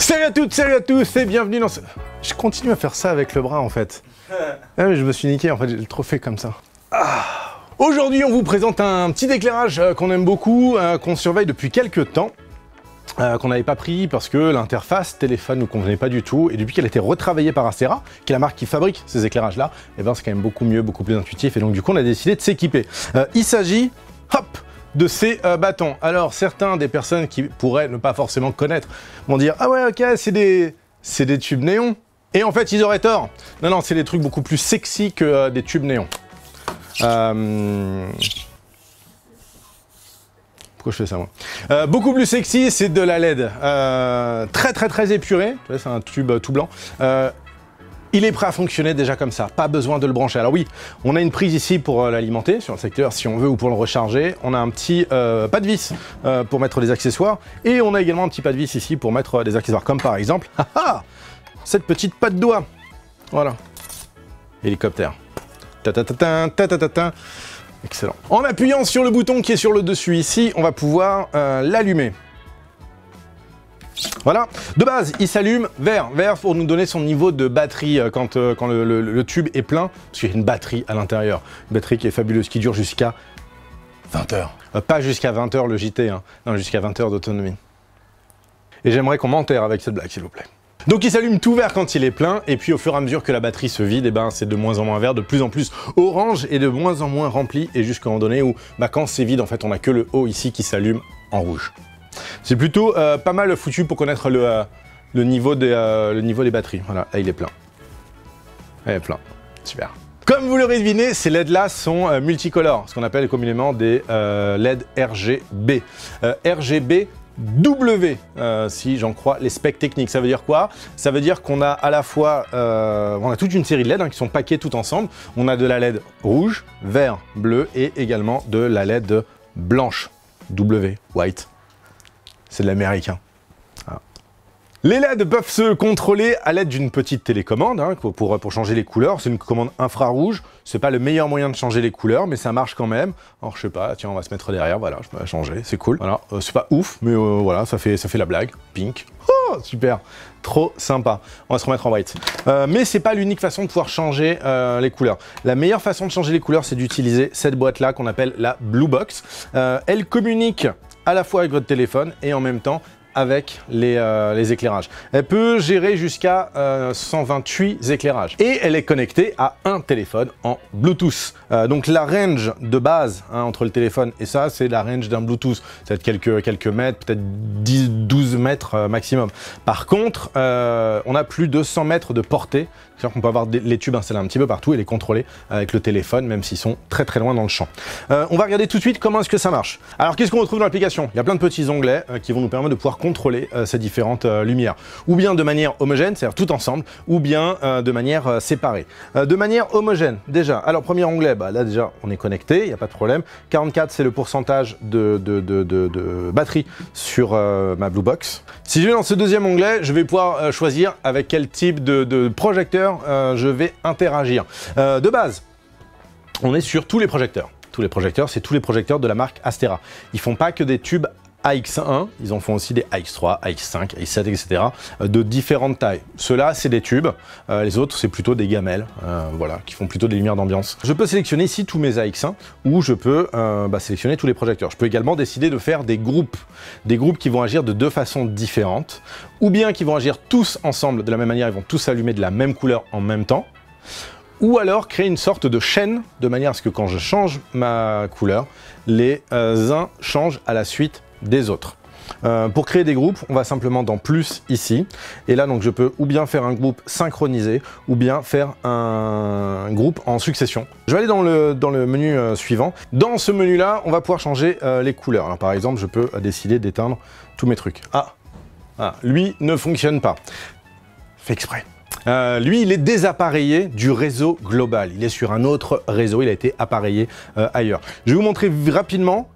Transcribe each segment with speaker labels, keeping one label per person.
Speaker 1: Salut à toutes, salut à tous et bienvenue dans ce... Je continue à faire ça avec le bras en fait. Ah mais je me suis niqué en fait, j'ai le trophée comme ça. Aujourd'hui on vous présente un petit éclairage qu'on aime beaucoup, qu'on surveille depuis quelques temps. Qu'on n'avait pas pris parce que l'interface téléphone ne nous convenait pas du tout, et depuis qu'elle a été retravaillée par Astera, qui est la marque qui fabrique ces éclairages là, et ben c'est quand même beaucoup mieux, beaucoup plus intuitif, et donc du coup on a décidé de s'équiper. Il s'agit, hop, de ces bâtons. Alors certains des personnes qui pourraient ne pas forcément connaître vont dire ah ouais ok c'est des tubes néons, et en fait ils auraient tort. Non non, c'est des trucs beaucoup plus sexy que des tubes néons. Pourquoi je fais ça moi? Beaucoup plus sexy, c'est de la LED. Très épuré, c'est un tube tout blanc. Il est prêt à fonctionner déjà comme ça, pas besoin de le brancher. Alors oui, on a une prise ici pour l'alimenter sur le secteur si on veut ou pour le recharger. On a un petit pas de vis pour mettre des accessoires, et on a également un petit pas de vis ici pour mettre des accessoires, comme par exemple cette petite patte de doigt. Voilà, hélicoptère. Ta-ta-ta-ta. Excellent. En appuyant sur le bouton qui est sur le dessus ici, on va pouvoir l'allumer. Voilà. De base, il s'allume vert pour nous donner son niveau de batterie quand le tube est plein, parce qu'il y a une batterie à l'intérieur. Une batterie qui est fabuleuse, qui dure jusqu'à 20 heures. Pas jusqu'à 20 heures le JT, hein. Non, jusqu'à 20 heures d'autonomie. Et j'aimerais qu'on m'enterre avec cette blague, s'il vous plaît. Donc il s'allume tout vert quand il est plein, et puis au fur et à mesure que la batterie se vide, et ben c'est de moins en moins vert, de plus en plus orange et de moins en moins rempli, et jusqu'à un moment donné où quand c'est vide, en fait on a que le haut ici qui s'allume en rouge. C'est plutôt pas mal foutu pour connaître le niveau des batteries. Voilà, là il est plein. Il est plein, super. Comme vous l'aurez deviné, ces LED là sont multicolores, ce qu'on appelle communément des LED RGB. RGB W, si j'en crois les specs techniques. Ça veut dire quoi? Ça veut dire qu'on a à la fois, on a toute une série de LED qui sont packés tout ensemble. On a de la LED rouge, vert, bleu, et également de la LED blanche, W, white. C'est de l'américain. Voilà. Les LED peuvent se contrôler à l'aide d'une petite télécommande pour changer les couleurs. C'est une commande infrarouge. C'est pas le meilleur moyen de changer les couleurs, mais ça marche quand même. Alors je sais pas, tiens, on va se mettre derrière. Voilà, je peux la changer, c'est cool. Voilà, c'est pas ouf, mais voilà, ça fait la blague. Pink. Oh, super, trop sympa. On va se remettre en white. Mais c'est pas l'unique façon de pouvoir changer les couleurs. La meilleure façon de changer les couleurs, c'est d'utiliser cette boîte-là qu'on appelle la Blue Box. Elle communique à la fois avec votre téléphone et en même temps avec les éclairages. Elle peut gérer jusqu'à 128 éclairages. Et elle est connectée à un téléphone en Bluetooth. Donc la range de base entre le téléphone et ça, c'est la range d'un Bluetooth. Peut-être quelques mètres, peut-être 10-12 mètres maximum. Par contre, on a plus de 100 mètres de portée. C'est-à-dire qu'on peut avoir les tubes installés un petit peu partout et les contrôler avec le téléphone, même s'ils sont très loin dans le champ. On va regarder tout de suite comment est-ce que ça marche. Alors qu'est-ce qu'on retrouve dans l'application? Il y a plein de petits onglets qui vont nous permettre de pouvoir contrôler ces différentes lumières. Ou bien de manière homogène, c'est-à-dire tout ensemble, ou bien de manière séparée. De manière homogène, déjà. Alors premier onglet, là déjà on est connecté, il n'y a pas de problème. 44 c'est le pourcentage de batterie sur ma Blue Box. Si je vais dans ce deuxième onglet, je vais pouvoir choisir avec quel type de projecteur je vais interagir. De base, on est sur tous les projecteurs. Tous les projecteurs, c'est tous les projecteurs de la marque Astera. Ils font pas que des tubes AX1, ils en font aussi des AX3, AX5, AX7, etc. De différentes tailles. Ceux-là, c'est des tubes. Les autres, c'est plutôt des gamelles, voilà, qui font plutôt des lumières d'ambiance. Je peux sélectionner ici tous mes AX1, ou je peux sélectionner tous les projecteurs. Je peux également décider de faire des groupes qui vont agir de deux façons différentes, ou bien qui vont agir tous ensemble de la même manière, ils vont tous allumer de la même couleur en même temps, ou alors créer une sorte de chaîne, de manière à ce que quand je change ma couleur, les uns changent à la suite des autres. Pour créer des groupes, on va simplement dans plus ici, et là donc je peux ou bien faire un groupe synchronisé, ou bien faire un groupe en succession. Je vais aller dans le menu suivant. Dans ce menu là, on va pouvoir changer les couleurs. Alors par exemple, je peux décider d'éteindre tous mes trucs. Lui ne fonctionne pas. Fait exprès. Lui, il est désappareillé du réseau global. Il est sur un autre réseau, il a été appareillé ailleurs. Je vais vous montrer rapidement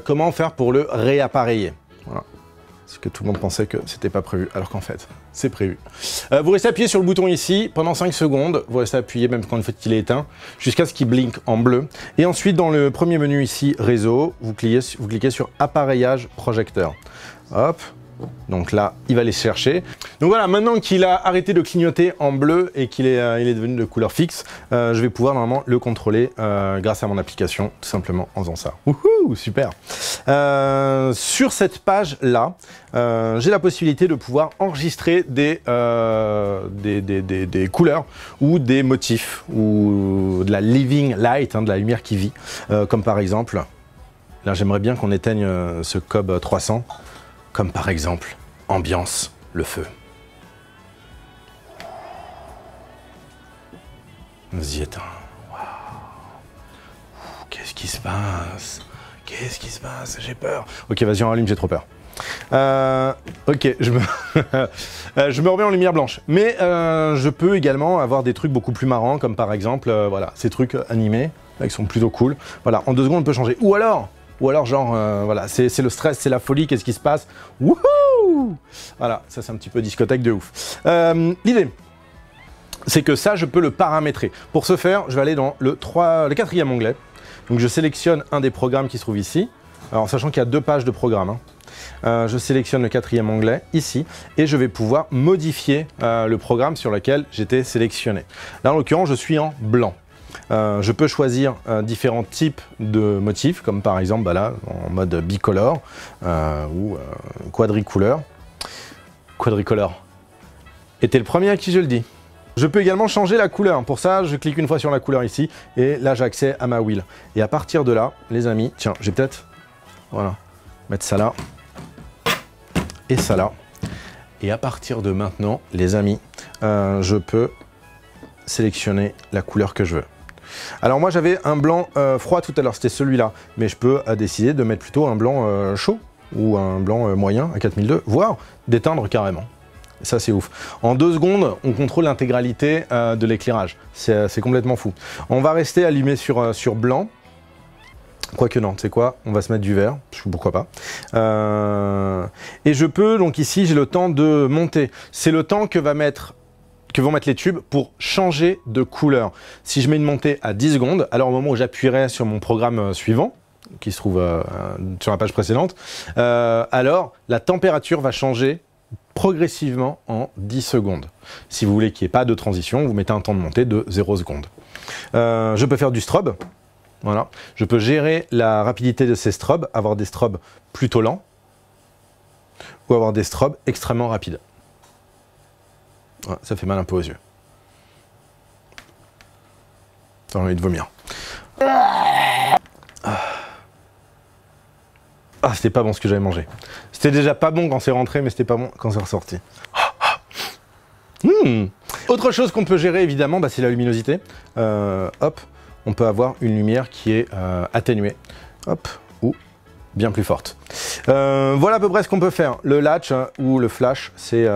Speaker 1: comment faire pour le réappareiller. Voilà. Parce que tout le monde pensait que c'était pas prévu, alors qu'en fait, c'est prévu. Vous restez appuyé sur le bouton ici pendant 5 secondes. Vous restez appuyé même quand il est éteint, jusqu'à ce qu'il blink en bleu. Et ensuite, dans le premier menu ici, réseau, vous cliquez sur appareillage projecteur. Hop. Donc là, il va les chercher. Donc voilà, maintenant qu'il a arrêté de clignoter en bleu et qu'il est, il est devenu de couleur fixe, je vais pouvoir normalement le contrôler grâce à mon application, tout simplement en faisant ça. Wouhou, super. Sur cette page-là, j'ai la possibilité de pouvoir enregistrer des couleurs ou des motifs ou de la living light, hein, de la lumière qui vit, comme par exemple, là j'aimerais bien qu'on éteigne ce Cobb 300, comme par exemple, ambiance, le feu. Vas-y, éteins. Waouh. Qu'est-ce qui se passe? Qu'est-ce qui se passe? J'ai peur. Ok, vas-y, on rallume, j'ai trop peur. Ok, je me remets en lumière blanche. Mais je peux également avoir des trucs beaucoup plus marrants, comme par exemple, voilà, ces trucs animés, là, qui sont plutôt cool. Voilà, en 2 secondes, on peut changer. Ou alors genre, voilà, c'est le stress, c'est la folie, qu'est-ce qui se passe? Wouhou! Voilà, ça c'est un petit peu discothèque de ouf. L'idée, c'est que ça, je peux le paramétrer. Pour ce faire, je vais aller dans le 4e onglet. Donc je sélectionne un des programmes qui se trouve ici. Alors, sachant qu'il y a 2 pages de programme, hein. Je sélectionne le 4e onglet, ici, et je vais pouvoir modifier le programme sur lequel j'étais sélectionné. Là, en l'occurrence, je suis en blanc. Je peux choisir différents types de motifs, comme par exemple bah là, en mode bicolore ou quadricolore. Quadricolore. Et t'es le premier à qui je le dis. Je peux également changer la couleur. Pour ça, je clique une fois sur la couleur ici, et là j'ai accès à ma wheel. Et à partir de là, les amis, tiens, j'ai peut-être, voilà, mettre ça là, et ça là. Et à partir de maintenant, les amis, je peux sélectionner la couleur que je veux. Alors moi j'avais un blanc froid tout à l'heure, c'était celui-là, mais je peux décider de mettre plutôt un blanc chaud ou un blanc moyen à 4002, voire d'éteindre carrément. Ça c'est ouf. En 2 secondes, on contrôle l'intégralité de l'éclairage. C'est complètement fou. On va rester allumé sur blanc. Quoique non, tu sais quoi, on va se mettre du vert, pourquoi pas. Et je peux, donc ici j'ai le temps de monter. C'est le temps que vont mettre les tubes pour changer de couleur. Si je mets une montée à 10 secondes, alors au moment où j'appuierai sur mon programme suivant, qui se trouve sur la page précédente, alors la température va changer progressivement en 10 secondes. Si vous voulez qu'il n'y ait pas de transition, vous mettez un temps de montée de 0 secondes. Je peux faire du strobe. Voilà. Je peux gérer la rapidité de ces strobes, avoir des strobes plutôt lents ou avoir des strobes extrêmement rapides. Ouais, ça fait mal un peu aux yeux. J'ai envie de vomir. Ah, c'était pas bon ce que j'avais mangé. C'était déjà pas bon quand c'est rentré, mais c'était pas bon quand c'est ressorti. Autre chose qu'on peut gérer, évidemment, bah, c'est la luminosité. Hop, on peut avoir une lumière qui est atténuée. Hop, ou bien plus forte. Voilà à peu près ce qu'on peut faire. Le latch ou le flash, c'est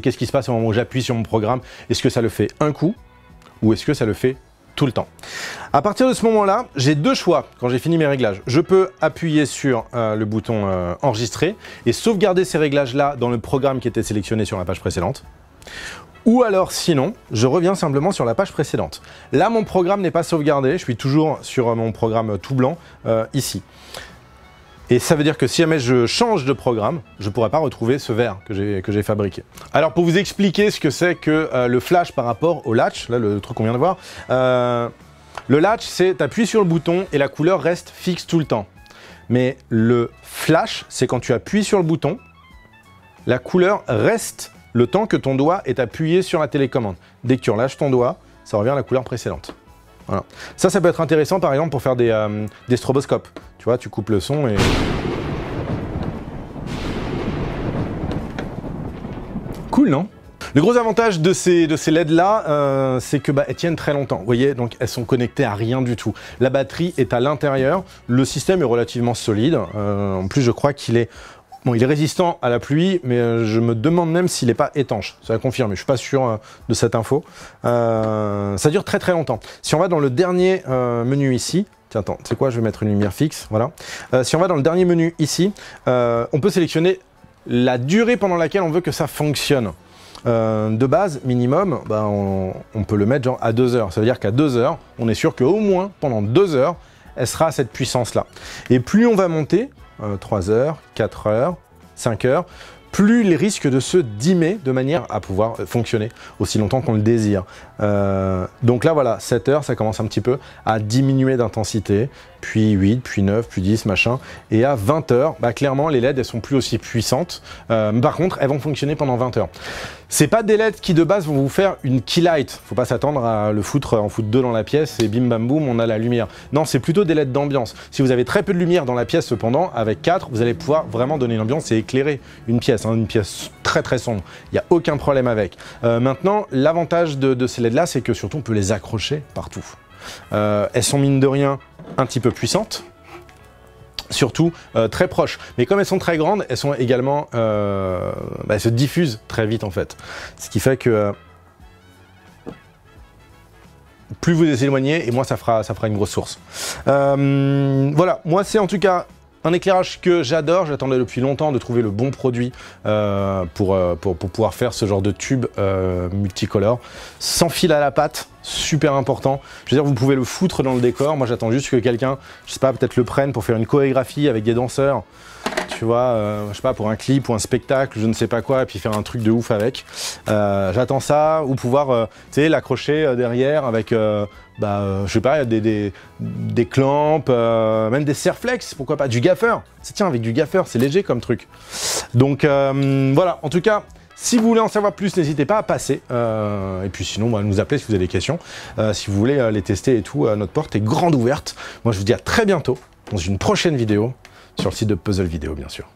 Speaker 1: qu'est-ce qui se passe au moment où j'appuie sur mon programme. Est-ce que ça le fait un coup ou est-ce que ça le fait tout le temps? À partir de ce moment-là, j'ai 2 choix quand j'ai fini mes réglages. Je peux appuyer sur le bouton enregistrer et sauvegarder ces réglages-là dans le programme qui était sélectionné sur la page précédente. Ou alors sinon, je reviens simplement sur la page précédente. Là, mon programme n'est pas sauvegardé, je suis toujours sur mon programme tout blanc ici. Et ça veut dire que si jamais je change de programme, je ne pourrai pas retrouver ce vert que j'ai fabriqué. Alors pour vous expliquer ce que c'est que le flash par rapport au latch, là le truc qu'on vient de voir, le latch c'est tu appuies sur le bouton et la couleur reste fixe tout le temps. Mais le flash, c'est quand tu appuies sur le bouton, la couleur reste le temps que ton doigt est appuyé sur la télécommande. Dès que tu relâches ton doigt, ça revient à la couleur précédente. Voilà. Ça peut être intéressant par exemple pour faire des stroboscopes. Tu vois, tu coupes le son et... Cool, non? Le gros avantage de ces LED là, c'est que elles tiennent très longtemps. Vous voyez, donc elles sont connectées à rien du tout. La batterie est à l'intérieur, le système est relativement solide. En plus, je crois qu'il est... Bon, il est résistant à la pluie, mais je me demande même s'il n'est pas étanche. Ça va confirmer, je ne suis pas sûr de cette info. Ça dure très très longtemps. Si on va dans le dernier menu ici, tiens, attends, tu sais quoi, je vais mettre une lumière fixe, voilà. Si on va dans le dernier menu ici, on peut sélectionner la durée pendant laquelle on veut que ça fonctionne. De base, minimum, bah, on peut le mettre genre à 2 heures. Ça veut dire qu'à 2 heures, on est sûr qu'au moins pendant 2 heures, elle sera à cette puissance-là. Et plus on va monter, 3 heures, 4 heures, 5 heures, plus les risques de se dimmer de manière à pouvoir fonctionner aussi longtemps qu'on le désire. Donc là voilà, 7 heures, ça commence un petit peu à diminuer d'intensité, puis 8, puis 9, puis 10, machin. Et à 20 heures, bah, clairement les LED elles sont plus aussi puissantes. Par contre, elles vont fonctionner pendant 20 heures. C'est pas des LED qui de base vont vous faire une key light. Faut pas s'attendre à le foutre en foutre 2 dans la pièce et bim bam boum, on a la lumière. Non, c'est plutôt des LED d'ambiance. Si vous avez très peu de lumière dans la pièce cependant, avec 4, vous allez pouvoir vraiment donner une ambiance et éclairer une pièce, hein, une pièce très très sombre. Il n'y a aucun problème avec. Maintenant, l'avantage de ces LED là, c'est que surtout on peut les accrocher partout. Elles sont mine de rien un petit peu puissantes. Surtout très proches. Mais comme elles sont très grandes, elles sont également, elles se diffusent très vite en fait. Ce qui fait que plus vous les éloignez, et moins ça fera une grosse source. Voilà, moi c'est en tout cas un éclairage que j'adore. J'attendais depuis longtemps de trouver le bon produit pour pouvoir faire ce genre de tube multicolore. Sans fil à la patte, super important. Je veux dire, vous pouvez le foutre dans le décor. Moi, j'attends juste que quelqu'un, je sais pas, peut-être le prenne pour faire une chorégraphie avec des danseurs. Tu vois, je sais pas, pour un clip ou un spectacle, je ne sais pas quoi, et puis faire un truc de ouf avec. J'attends ça, ou pouvoir, tu sais, l'accrocher derrière avec, je sais pas, des clamps, même des serflex, pourquoi pas, du gaffeur. Tiens, avec du gaffeur, c'est léger comme truc. Donc voilà, en tout cas, si vous voulez en savoir plus, n'hésitez pas à passer. Et puis sinon, nous appeler si vous avez des questions. Si vous voulez les tester et tout, notre porte est grande ouverte. Moi, je vous dis à très bientôt dans une prochaine vidéo sur le site de Puzzle Vidéo, bien sûr.